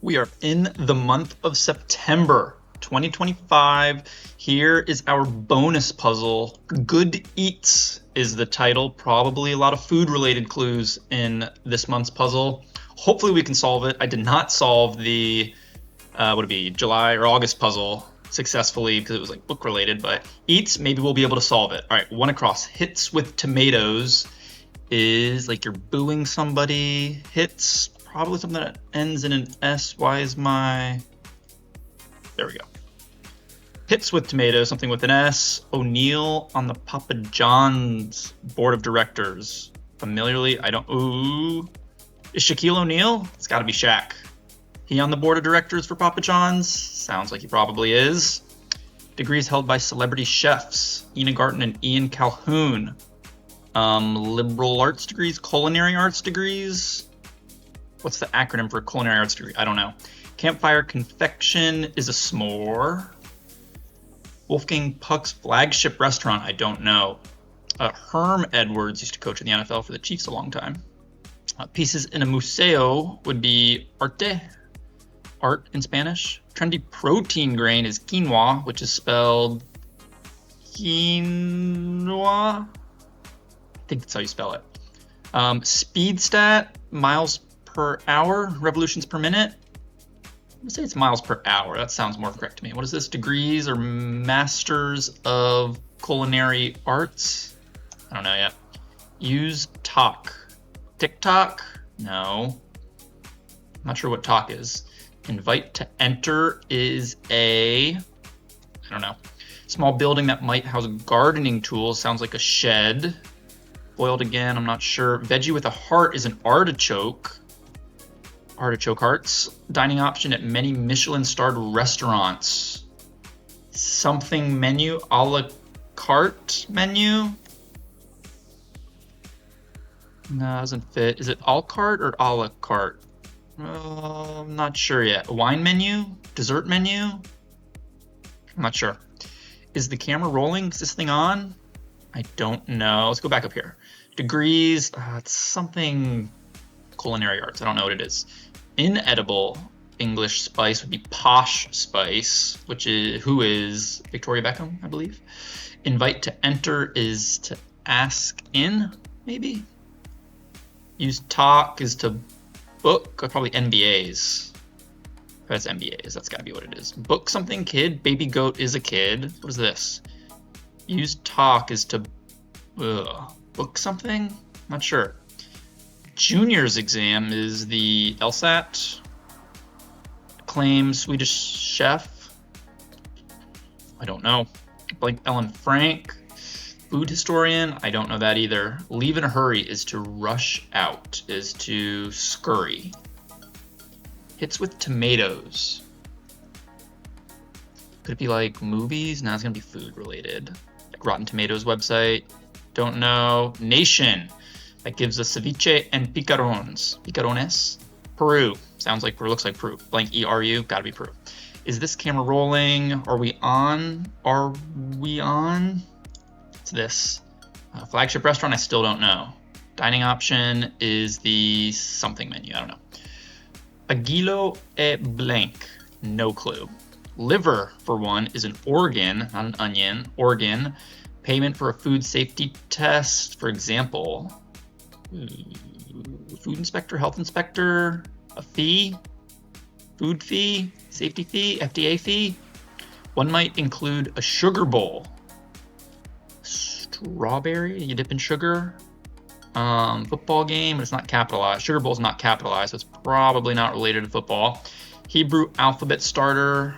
We are in the month of September 2025. Here is our bonus puzzle. Good Eats is the title. Probably a lot of food related clues in this month's puzzle. Hopefully we can solve it. I did not solve the July or August puzzle successfully because it was like book related, but Eats, maybe we'll be able to solve it. All right, one across. Hits with tomatoes is like you're booing somebody. Hits, probably something that ends in an S. Why is my... There we go. Hits with tomatoes, something with an S. O'Neill on the Papa John's board of directors. Familiarly, I don't... Ooh. Is Shaquille O'Neal? It's got to be Shaq. He on the board of directors for Papa John's? Sounds like he probably is. Degrees held by celebrity chefs. Ina Garten and Ian Calhoun. Liberal arts degrees, culinary arts degrees. What's the acronym for a culinary arts degree? I don't know. Campfire Confection is a s'more. Wolfgang Puck's flagship restaurant, I don't know. Herm Edwards used to coach in the NFL for the Chiefs a long time. Pieces in a museo would be arte, art in Spanish. Trendy protein grain is quinoa, which is spelled quinoa. I think that's how you spell it. Speed stat, miles per hour, revolutions per minute. I'm gonna say it's miles per hour. That sounds more correct to me. What is this? Degrees or masters of culinary arts? I don't know yet. Use talk. TikTok? No. I'm not sure what talk is. Invite to enter is I don't know. Small building that might house gardening tools. Sounds like a shed. Boiled again, I'm not sure. Veggie with a heart is an artichoke. Artichoke hearts. Dining option at many Michelin-starred restaurants. Something menu, a la carte menu. No, doesn't fit. Is it a la carte or a la carte? I'm not sure yet. Wine menu? Dessert menu? I'm not sure. Is the camera rolling? Is this thing on? I don't know. Let's go back up here. Degrees. It's something culinary arts. I don't know what it is. Inedible English spice would be posh spice, which is who is Victoria Beckham, I believe. Invite to enter is to ask in, maybe. Use talk is to book, or probably NBAs. That's NBAs. That's got to be what it is. Book something, kid. Baby goat is a kid. What is this? Use talk is to book something? Not sure. Junior's exam is the LSAT. Acclaimed Swedish chef. I don't know. Blank Ellen Frank. Food historian. I don't know that either. Leave in a hurry is to rush out, is to scurry. Hits with tomatoes. Could it be like movies? No, it's gonna be food related. Like Rotten Tomatoes website. Don't know. Nation. That gives us ceviche and picarones. Peru. Sounds like Peru. Looks like Peru. Blank ERU. Gotta be Peru. Is this camera rolling? Are we on? What's this? Flagship restaurant. I still don't know. Dining option is the something menu. I don't know. Aguilo e blank. No clue. Liver, for one, is an organ, not an onion. Organ. Payment for a food safety test, for example. Food inspector, health inspector, a fee, food fee, safety fee, FDA fee. One might include a sugar bowl. Strawberry, you dip in sugar. Football game, but it's not capitalized. Sugar bowl is not capitalized, so it's probably not related to football. Hebrew alphabet starter.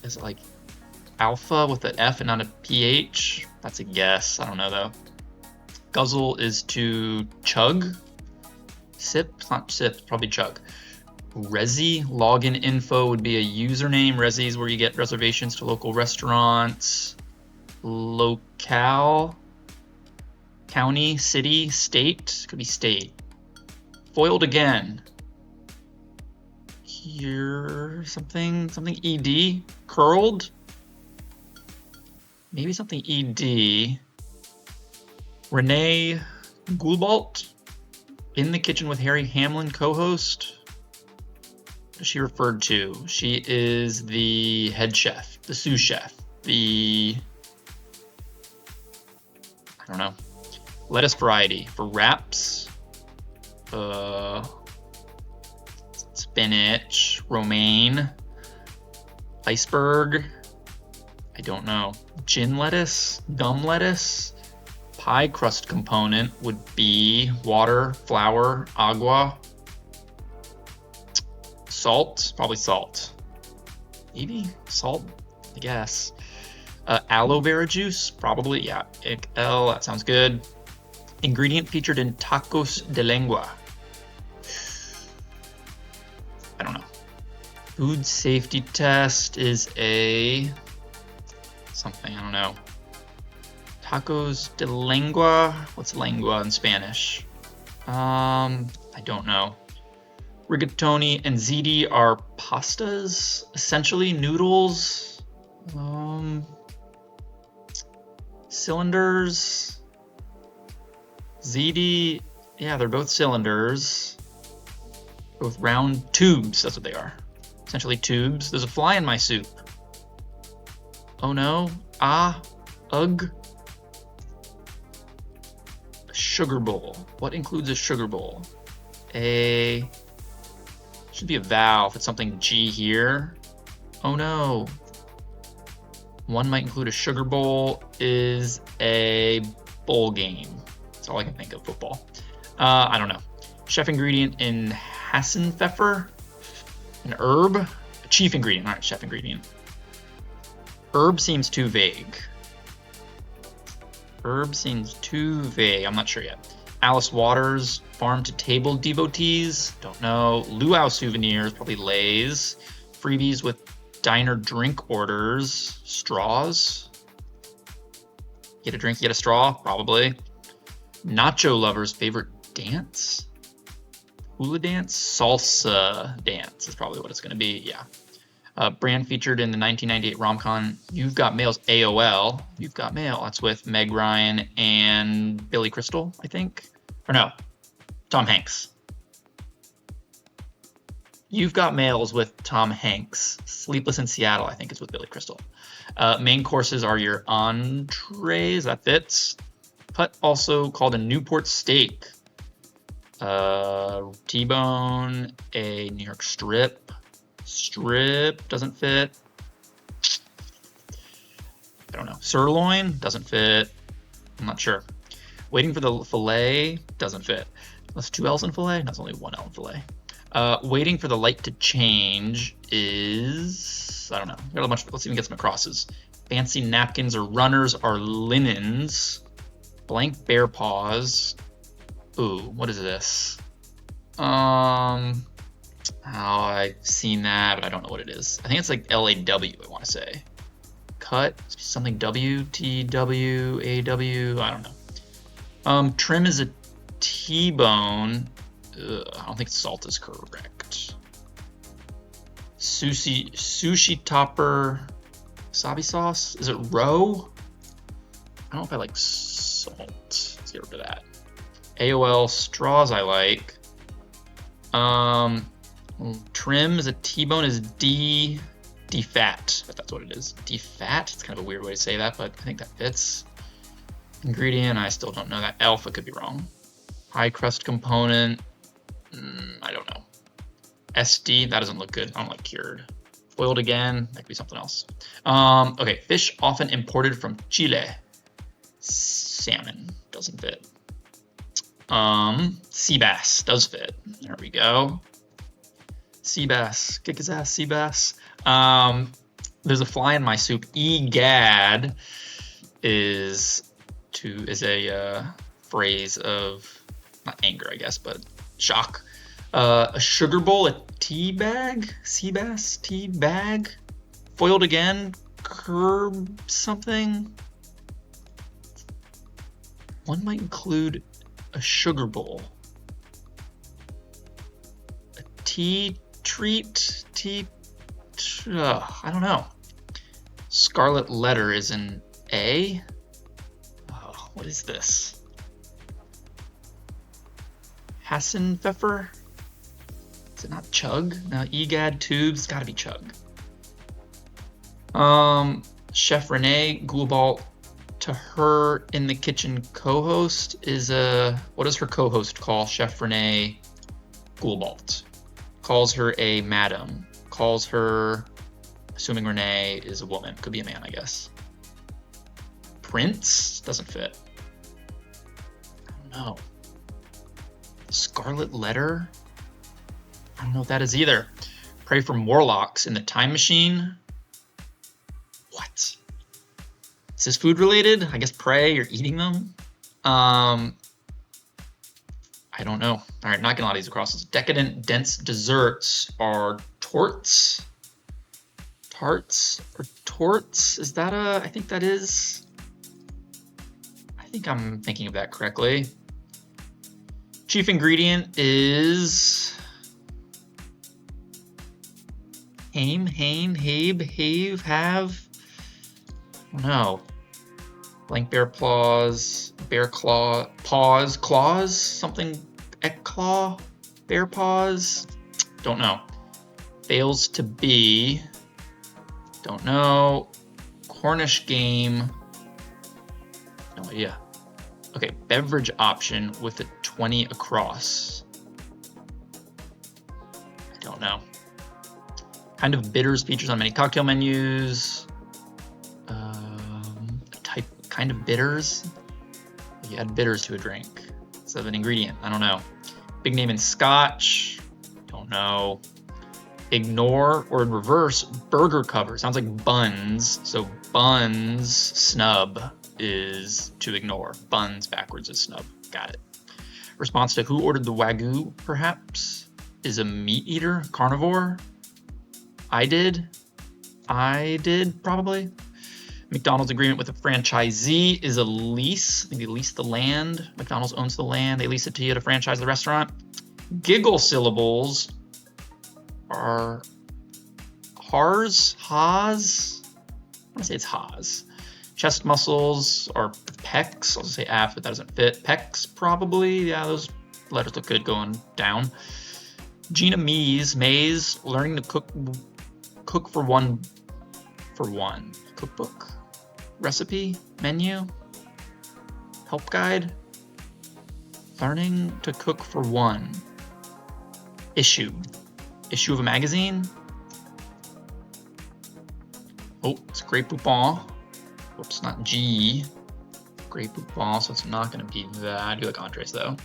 Is it like alpha with an F and not a PH? That's a guess. I don't know though. Guzzle is to chug. Sip, it's not sip, it's probably chug. Resi, login info would be a username. Resi is where you get reservations to local restaurants. Locale, county, city, state, could be state. Foiled again. Here, something ED, curled. Maybe something ED. Renee Goulbalt, In the Kitchen with Harry Hamlin, co-host. is she referred to? She is the head chef, the sous chef, I don't know. Lettuce variety for wraps. Spinach, romaine, iceberg. I don't know. Gin lettuce, gum lettuce. Pie crust component would be water, flour, agua. Salt, probably salt. Maybe salt, I guess. Aloe vera juice, probably, yeah. L, that sounds good. Ingredient featured in tacos de lengua. I don't know. Food safety test is a something, I don't know. Tacos de lengua. What's lengua in Spanish? I don't know. Rigatoni and ziti are pastas, essentially noodles. Cylinders. Ziti, yeah, they're both cylinders. Both round tubes, that's what they are. Essentially tubes. There's a fly in my soup. Oh no. Ugh. A sugar bowl. What includes a sugar bowl? Should be a vowel if it's something G here. Oh no. One might include a sugar bowl is a bowl game. That's all I can think of, football. I don't know. Chef ingredient in Hassenpfeffer. An herb. A chief ingredient, not a chef ingredient. Herb seems too vague. Herb seems too vague. I'm not sure yet. Alice Waters, farm to table devotees. Don't know. Luau souvenirs, probably Lay's. Freebies with diner drink orders. Straws. Get a drink, get a straw, probably. Nacho lovers' favorite dance. Hula dance? Salsa dance is probably what it's going to be, yeah. Brand featured in the 1998 rom-com You've Got Mail's AOL. You've Got Mail. That's with Meg Ryan and Billy Crystal, I think. Or no, Tom Hanks. You've Got Mail is with Tom Hanks. Sleepless in Seattle, I think, is with Billy Crystal. Main courses are your entrees. That fits. Putt, also called a Newport steak. T-bone, a New York strip. Strip doesn't fit. I don't know. Sirloin doesn't fit. I'm not sure. Waiting for the fillet doesn't fit. That's 2 L's in fillet? That's only 1 L in fillet. Waiting for the light to change is, I don't know. Got a bunch of, let's even get some crosses. Fancy napkins or runners are linens. Blank bear paws. Ooh, what is this? I've seen that, but I don't know what it is. I think it's like LAW, I want to say. Cut, something W, T, W, A, W, I don't know. Trim is a T-bone. I don't think salt is correct. Sushi topper, wasabi sauce. Is it roe? I don't know if I like salt. Let's get rid of that. AOL straws I like. Trim is a T-bone is D-fat, if that's what it is. D-fat? It's kind of a weird way to say that, but I think that fits. Ingredient, I still don't know that. Alpha could be wrong. High crust component, I don't know. SD, that doesn't look good. I don't like cured. Boiled again, that could be something else. Okay, fish often imported from Chile. Salmon, doesn't fit. Sea bass does fit. There we go. Sea bass, kick his ass, sea bass. There's a fly in my soup. Egad is a phrase of not anger, I guess, but shock. A sugar bowl, a tea bag, sea bass, tea bag. Foiled again, curb something. One might include a sugar bowl. A tea treat, I don't know. Scarlet letter is an A. Oh, what is this? Hassenpfeffer? Is it not chug? No, egad tubes. It's got to be chug. Chef Renee Goulbalt to her in the kitchen co-host is what does her co-host call Chef Renee Goulbalt? Calls her a madam. Calls her, assuming Renee is a woman, could be a man, I guess. Prince doesn't fit. I don't know. Scarlet Letter? I don't know what that is either. Pray for Morlocks in the Time Machine. What? Is this food related? I guess pray, you're eating them. I don't know. All right, not getting a lot of these across. Decadent dense desserts are torts. Tarts or torts? Is that I think that is. I think I'm thinking of that correctly. Chief ingredient is Haim, Habe, have. I don't know. Blank bear claws, claws, something, eclaw, bear paws. Don't know. Fails to be. Don't know. Cornish game. No idea. Okay, beverage option with a 20 across. I don't know. Kind of bitters features on many cocktail menus. Type kind of bitters. You add bitters to a drink instead of an ingredient. I don't know. Big name in Scotch. Don't know. Ignore, or in reverse, burger cover. Sounds like buns. So buns, snub is to ignore. Buns backwards is snub. Got it. Response to who ordered the Wagyu, perhaps? Is a meat eater, carnivore? I did, probably. McDonald's agreement with a franchisee is a lease. I think they lease the land. McDonald's owns the land. They lease it to you to franchise the restaurant. Giggle syllables are haws. I want to say it's haws. Chest muscles are pecs. I'll just say af, but that doesn't fit. Pecs, probably. Yeah, those letters look good going down. Gina Maze, learning to cook for one. Cookbook, recipe, menu, help guide. Learning to cook for one. Issue of a magazine. Oh, it's Grey Poupon. Whoops, not G. Grey Poupon, so it's not going to be that. I do like entrees though.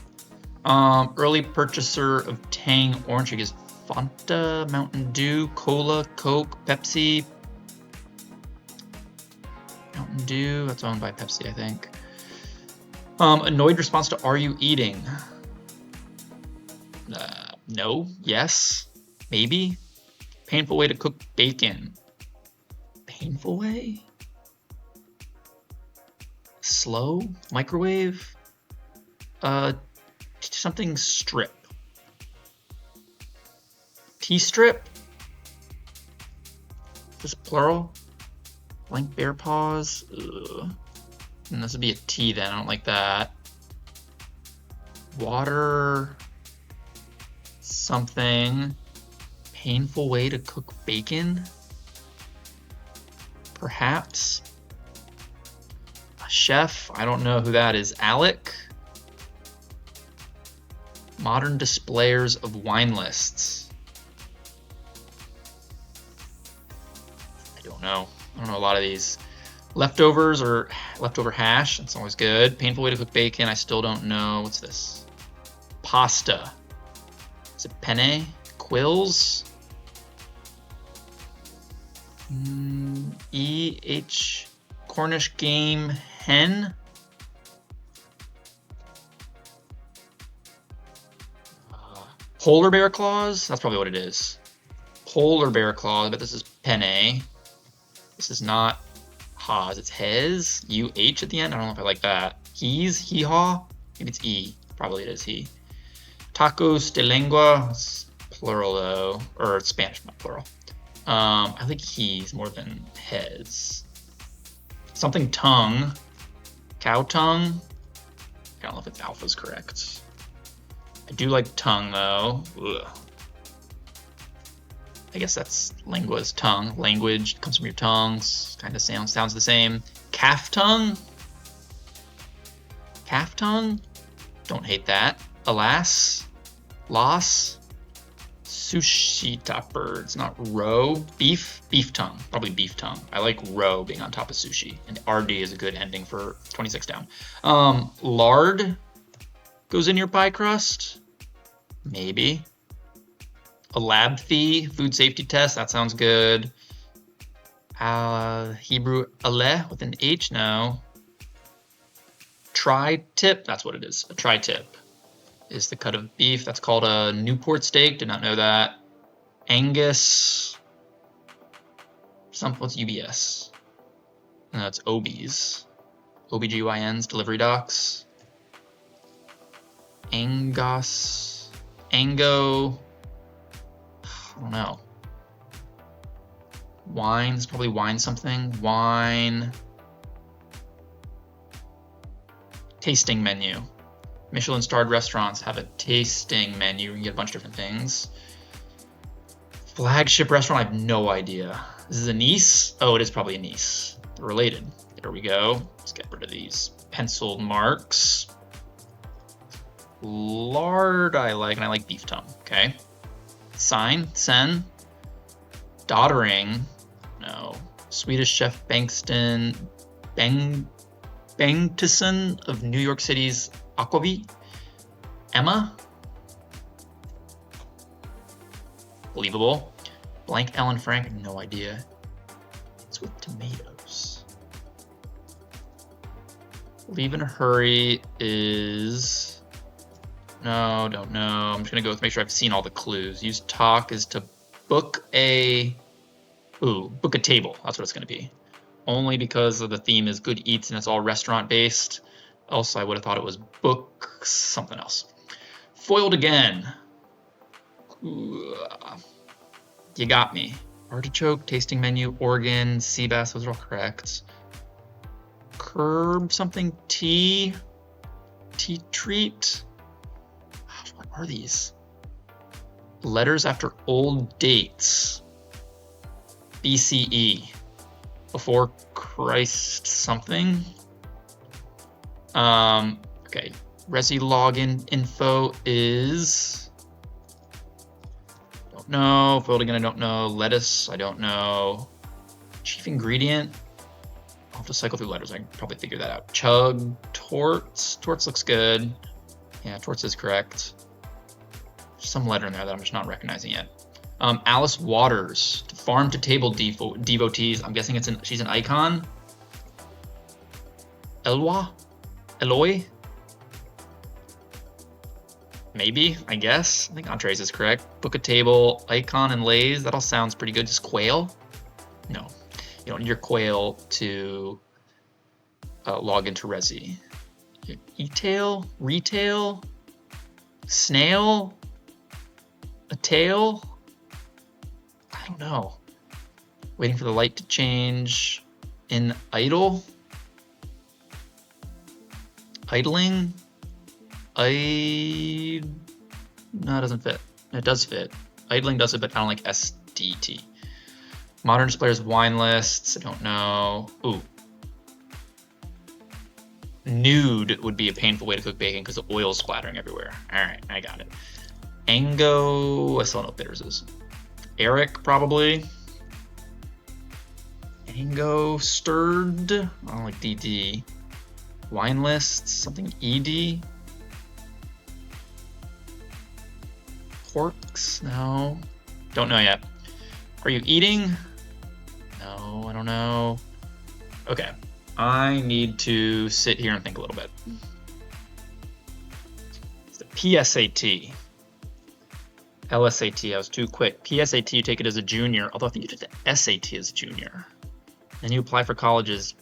Early purchaser of Tang orange drink is Fanta, Mountain Dew, Cola, Coke, Pepsi. Mountain Dew, that's owned by Pepsi, I think. Annoyed response to are you eating? No, yes, maybe. Painful way to cook bacon. Painful way? Slow? Microwave? Something strip. T-strip? This plural? Blank bear paws? Ugh. And this would be a T then, I don't like that. Water... something. Painful way to cook bacon? Perhaps? A chef? I don't know who that is. Alec? Modern displayers of wine lists. I don't know a lot of these. Leftovers or leftover hash, that's always good. Painful way to cook bacon, I still don't know. What's this? Pasta. Is it penne? Quills? E-H, Cornish game hen? Polar bear claws? That's probably what it is. Polar bear claws, but this is penne. This is not haws, it's hez. U-H at the end? I don't know if I like that. He's, hee-haw? Maybe it's E. Probably it is he. Tacos de lengua, it's plural though, or it's Spanish, not plural. I think he's more than hez. Something tongue, cow tongue. I don't know if it's alpha's correct. I do like tongue though. Ugh. I guess that's lingua's tongue. Language comes from your tongues. Kind of sounds the same. Calf tongue? Calf tongue? Don't hate that. Alas? Loss? Sushi topper. It's not roe. Beef? Beef tongue. Probably beef tongue. I like roe being on top of sushi. And RD is a good ending for 26 down. Lard goes in your pie crust? Maybe. A lab fee, food safety test, that sounds good. Hebrew aleh with an H, no. Tri-tip, that's what it is. A tri-tip is the cut of beef. That's called a Newport steak, did not know that. Angus, what's UBS? No, it's OBs. OBGYNs, delivery docs. Angos, Ango, I don't know. Wine, it's probably wine something. Wine. Tasting menu. Michelin starred restaurants have a tasting menu. You can get a bunch of different things. Flagship restaurant, I have no idea. This is a Nice? Oh, it is probably a Nice. They're related. There we go. Let's get rid of these penciled marks. Lard I like, and I like beef tongue. Okay. Sign, sen. Doddering, no. Swedish chef Bengtson of New York City's Aquavit. Emma. Believable. Blank Ellen Frank, no idea. It's with tomatoes. Leave in a hurry is... No, don't know. I'm just gonna go with make sure I've seen all the clues. Use talk is to book a table. That's what it's gonna be. Only because of the theme is good eats and it's all restaurant based. Else I would have thought it was book something else. Foiled again. Ooh, you got me. Artichoke, tasting menu, organ, sea bass, those are all correct. Curb something, tea treat. What are these? Letters after old dates. BCE. Before Christ something. Okay. Resi login info is... Don't know. Foiled again, I don't know. Lettuce, I don't know. Chief ingredient. I'll have to cycle through letters. I can probably figure that out. Chug, torts. Torts looks good. Yeah, torts is correct. There's some letter in there that I'm just not recognizing yet. Alice Waters, farm to table devotees. I'm guessing she's an icon. Eloy? Maybe, I guess. I think entrees is correct. Book a table, icon and lays. That all sounds pretty good. Just quail? No. You don't need your quail to log into Resi. E-tail? Retail? Snail? A tail? I don't know. Waiting for the light to change. In idle? Idling? No, it doesn't fit. It does fit. Idling does it, but I don't like SDT. Modern displayers, wine lists. I don't know. Ooh. Nude would be a painful way to cook bacon because the oil's splattering everywhere. All right, I got it. Ango. I still don't know what bitters is. Eric, probably. Ango stirred. I don't like DD. Wine lists. Something ED. Porks? No. Don't know yet. Are you eating? No, I don't know. Okay. I need to sit here and think a little bit. It's the PSAT. LSAT, I was too quick. PSAT, you take it as a junior, although I think you did the SAT as a junior. Then you apply for colleges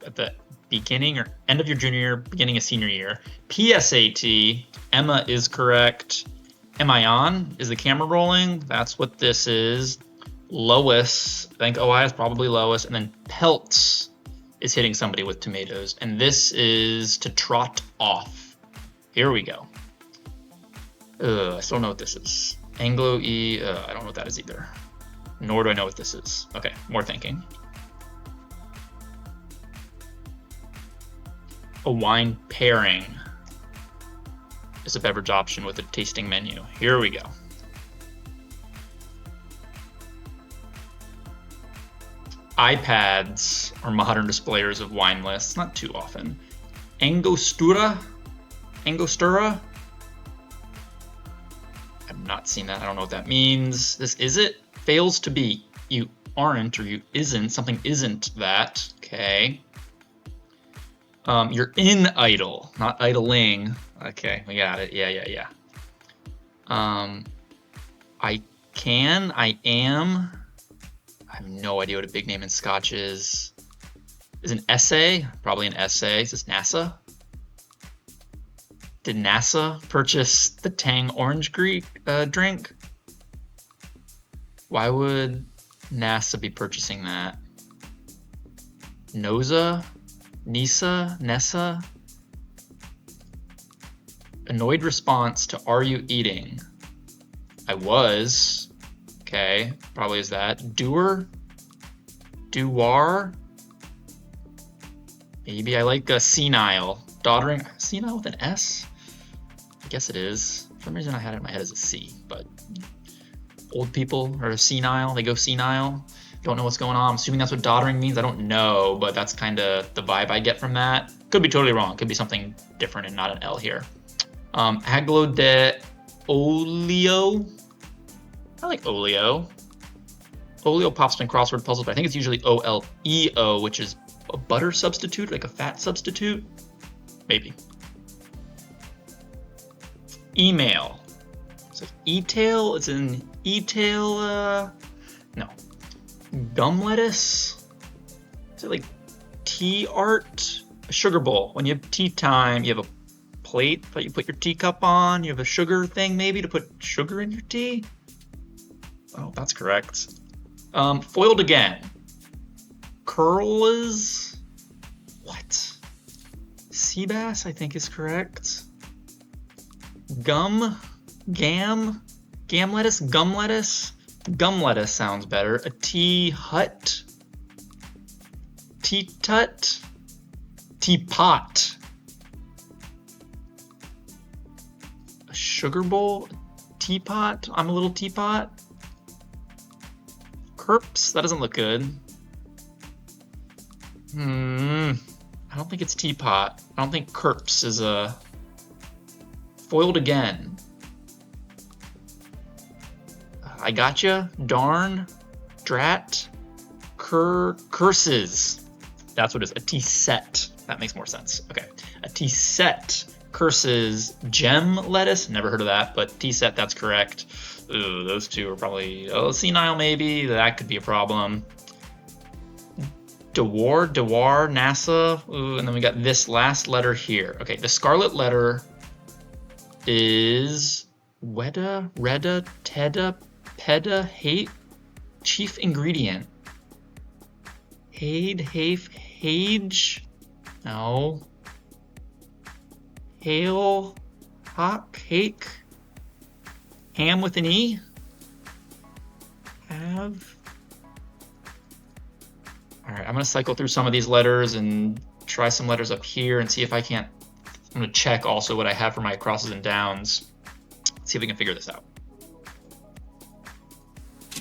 at the beginning or end of your junior year, beginning of senior year. PSAT, Emma is correct. Am I on? Is the camera rolling? That's what this is. Lois, I think OI is probably Lois, and then pelts is hitting somebody with tomatoes, and this is to trot off. Here we go. I still don't know what this is. Anglo-E, I don't know what that is either. Nor do I know what this is. Okay, more thinking. A wine pairing is a beverage option with a tasting menu. Here we go. iPads are modern displayers of wine lists, not too often. Angostura? I've not seen that. I don't know what that means. This is it. Fails to be. You aren't or you isn't. Something isn't that. Okay. You're in idle, not idling. Okay, we got it. Yeah. I am. I have no idea what a big name in Scotch is. Is an essay? Probably an essay. Is this NASA? Did NASA purchase the Tang orange drink? Why would NASA be purchasing that? NOSA? NISA? NESA? Annoyed response to "Are you eating?" I was. Okay, probably is that. Doer? Dewar? Maybe I like a senile. Doddering? Senile with an S? I guess it is. For some reason I had it in my head as a C, but old people are senile, they go senile. Don't know what's going on. I'm assuming that's what doddering means. I don't know, but that's kind of the vibe I get from that. Could be totally wrong. Could be something different and not an L here. Aglo de olio. I like olio. Olio pops up in crossword puzzles, but I think it's usually O-L-E-O, which is a butter substitute, like a fat substitute. Maybe. Email. It's like e-tail. It's an e-tail. No. Gum lettuce. Is it like tea art? A sugar bowl. When you have tea time, you have a plate that you put your teacup on. You have a sugar thing maybe to put sugar in your tea. Oh, that's correct. Foiled again. Curls. What? Sea bass, I think is correct. Gum lettuce, gum lettuce sounds better. A tea hut, teapot, a sugar bowl, teapot. I'm a little teapot. Kerps, that doesn't look good. I don't think it's teapot. I don't think kerps is a. Foiled again. I gotcha. Darn. Drat. Curses. That's what it is. A tea set. That makes more sense. Okay. A tea set. Curses. Gem lettuce. Never heard of that, but tea set, that's correct. Ooh, those two are probably senile maybe. That could be a problem. Dewar, NASA. Ooh, and then we got this last letter here. Okay, the scarlet letter is Weda, Reda, Teda, Peda, Hate, chief ingredient. Hade, Hafe, Hage, no. Hail, Hawk, Hake, Ham with an E, have. All right, I'm gonna cycle through some of these letters and try some letters up here and see if I can't. I'm going to check also what I have for my crosses and downs. See if we can figure this out.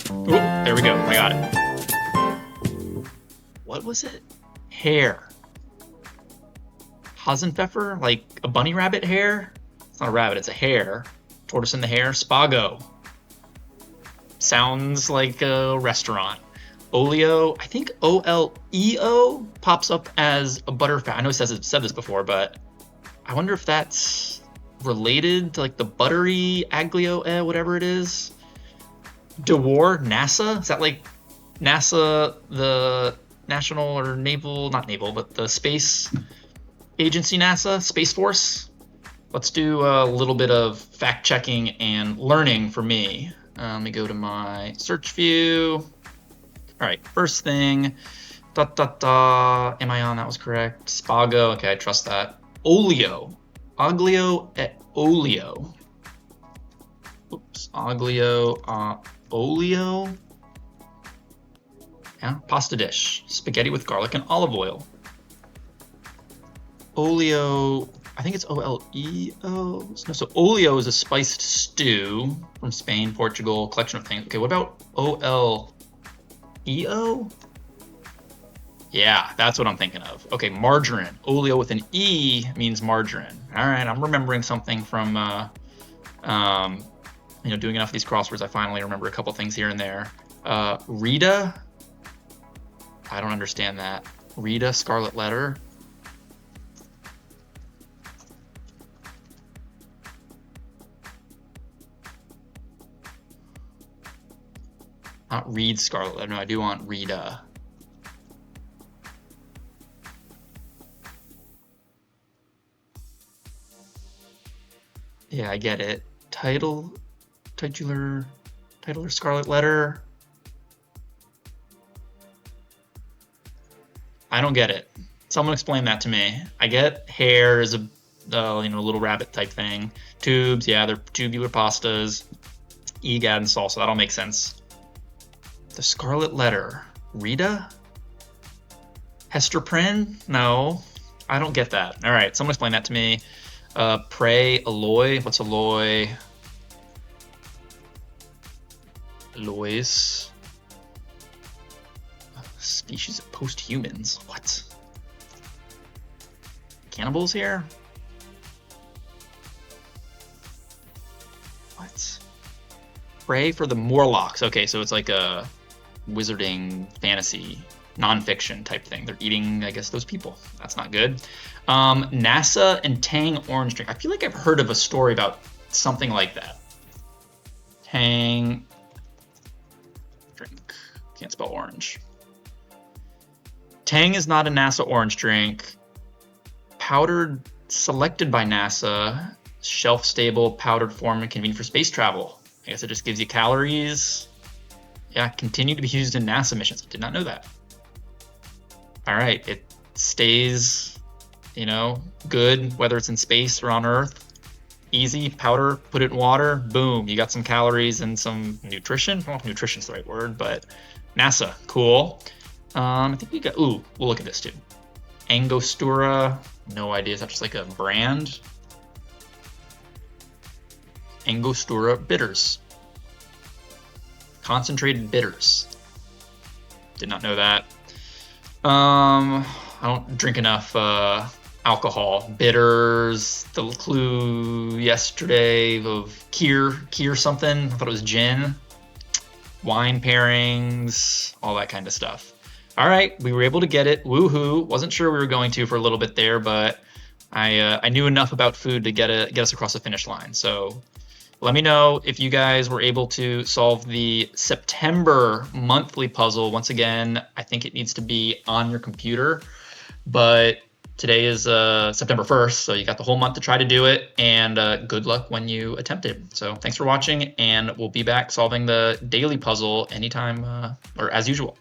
Oh, there we go. I got it. What was it? Hare. Hasenpfeffer? Like a bunny rabbit hare? It's not a rabbit, it's a hare. Tortoise and the hare. Spago. Sounds like a restaurant. Oleo. I think O-L-E-O pops up as a butterfat. I know it said this before, but I wonder if that's related to like the buttery aglio, whatever it is. Dewar, NASA? Is that like NASA, the national or naval, not naval, but the space agency, NASA, Space Force? Let's do a little bit of fact checking and learning for me. Let me go to my search view. All right, first thing, am I on? That was correct. Spago, okay, I trust that. Oleo, aglio et olio. Oops. Aglio olio. Yeah, pasta dish. Spaghetti with garlic and olive oil. Olio, I think it's O-L-E-O. No, so olio is a spiced stew from Spain, Portugal, collection of things. Okay, what about O-L-E-O? Yeah, that's what I'm thinking of. Okay, margarine. Oleo with an E means margarine. All right, I'm remembering something from, doing enough of these crosswords. I finally remember a couple things here and there. Rita. I don't understand that. Rita, scarlet letter. Not read scarlet letter. No, I do want Rita. Yeah, I get it. Titular scarlet letter. I don't get it. Someone explain that to me. I get hair is a little rabbit type thing. Tubes, yeah, they're tubular pastas. Egad and salsa, that all makes sense. The scarlet letter. Rita? Hester Prynne? No, I don't get that. All right, someone explain that to me. Prey, alloy. What's alloy? Alloys. Species of post-humans. What? Cannibals here? What? Prey for the Morlocks. Okay, so it's like a wizarding fantasy nonfiction type thing. They're eating, I guess, those people. That's not good. NASA and Tang orange drink. I feel like I've heard of a story about something like that. Tang drink. Can't spell orange. Tang is not a NASA orange drink. Powdered, selected by NASA. Shelf-stable, powdered form and convenient for space travel. I guess it just gives you calories. Yeah, continue to be used in NASA missions. I did not know that. All right, it stays, good, whether it's in space or on Earth. Easy, powder, put it in water, boom, you got some calories and some nutrition. Well, nutrition's the right word, but NASA, cool. I think we got, we'll look at this too. Angostura, no idea, is that just like a brand? Angostura bitters. Concentrated bitters. Did not know that. I don't drink enough alcohol. Bitters, the clue yesterday of Kier something. I thought it was gin. Wine pairings, all that kind of stuff. All right, we were able to get it. Woohoo! Wasn't sure we were going to for a little bit there, but I knew enough about food to get us across the finish line. So let me know if you guys were able to solve the September monthly puzzle. Once again, I think it needs to be on your computer, but today is September 1st, so you got the whole month to try to do it, and good luck when you attempt it. So thanks for watching, and we'll be back solving the daily puzzle anytime, or as usual.